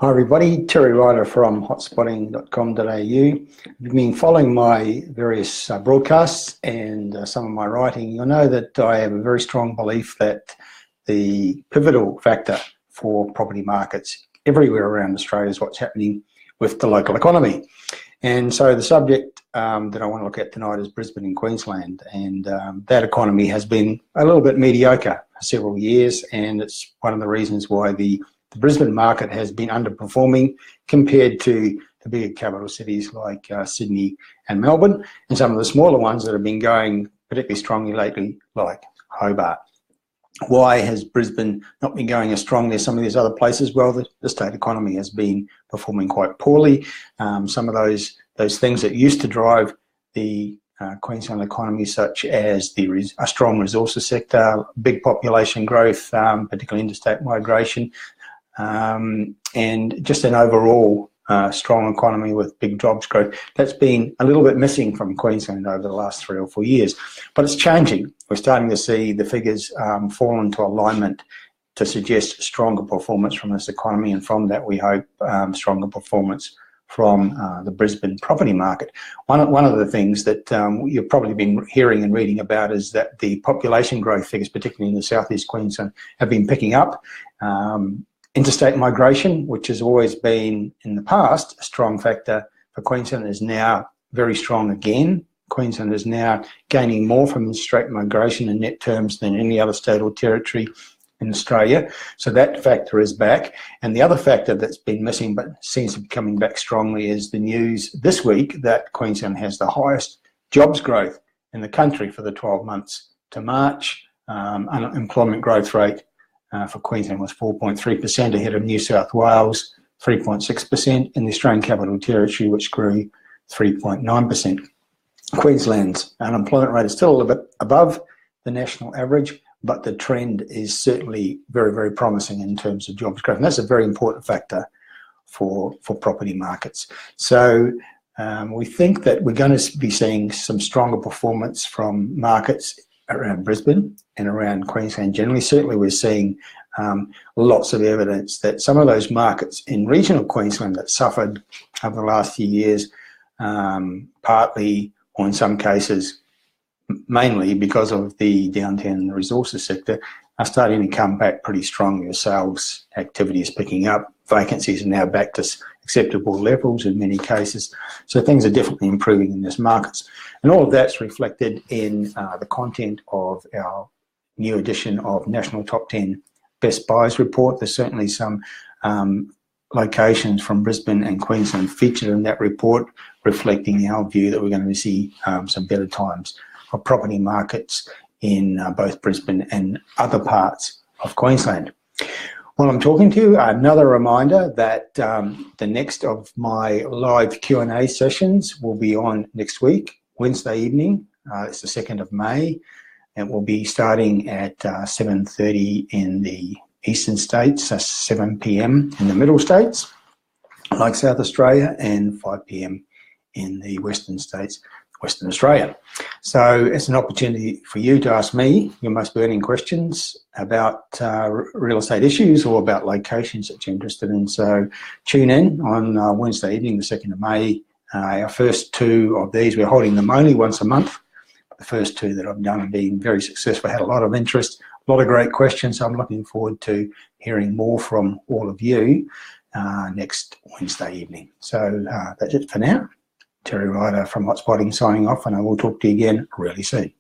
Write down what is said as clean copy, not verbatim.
Hi everybody, Terry Ryder from hotspotting.com.au. You've been following my various broadcasts and some of my writing. You'll know that I have a very strong belief that the pivotal factor for property markets everywhere around Australia is what's happening with the local economy. And so the subject that I want to look at tonight is Brisbane in Queensland, and that economy has been a little bit mediocre for several years, and it's one of the reasons why the Brisbane market has been underperforming compared to the bigger capital cities like Sydney and Melbourne, and some of the smaller ones that have been going particularly strongly lately, like Hobart. Why has Brisbane not been going as strongly as some of these other places? Well, the state economy has been performing quite poorly. Some of those things that used to drive the Queensland economy, such as a strong resources sector, big population growth, particularly interstate migration, and just an overall strong economy with big jobs growth, that's been a little bit missing from Queensland over the last 3 or 4 years. But it's changing. We're starting to see the figures fall into alignment to suggest stronger performance from this economy, and from that we hope stronger performance from the Brisbane property market. One of the things that you've probably been hearing and reading about is that the population growth figures, particularly in the southeast Queensland, have been picking up. Interstate migration, which has always been in the past a strong factor for Queensland, is now very strong again. Queensland is now gaining more from interstate migration in net terms than any other state or territory in Australia. So that factor is back. And the other factor that's been missing but seems to be coming back strongly is the news this week that Queensland has the highest jobs growth in the country for the 12 months to March. Unemployment growth rate for Queensland was 4.3%, ahead of New South Wales, 3.6%, in the Australian Capital Territory, which grew 3.9%. Queensland's unemployment rate is still a little bit above the national average, but the trend is certainly very, very promising in terms of jobs growth. And that's a very important factor for property markets. So we think that we're going to be seeing some stronger performance from markets around Brisbane and around Queensland generally. Certainly we're seeing lots of evidence that some of those markets in regional Queensland that suffered over the last few years, partly or in some cases mainly because of the downturn in the resources sector, are starting to come back pretty strongly. Sales activity is picking up. Vacancies are now back to acceptable levels in many cases. So things are definitely improving in these markets. And all of that's reflected in the content of our new edition of National Top 10 Best Buys report. There's certainly some locations from Brisbane and Queensland featured in that report, reflecting our view that we're going to see some better times for property markets in both Brisbane and other parts of Queensland. While I'm talking to you, another reminder that the next of my live Q&A sessions will be on next week, Wednesday evening. It's the 2nd of May, and we'll be starting at 7:30 in the eastern states, 7 p.m. in the middle states, like South Australia, and 5 p.m. in the western states, Western Australia. So it's an opportunity for you to ask me your most burning questions about real estate issues or about locations that you're interested in. So tune in on Wednesday evening, the 2nd of May. Our first 2 of these, we're holding them only once a month. The first 2 that I've done have been very successful, had a lot of interest, a lot of great questions. So I'm looking forward to hearing more from all of you next Wednesday evening. So that's it for now. Terry Ryder from Hotspotting signing off, and I will talk to you again really soon.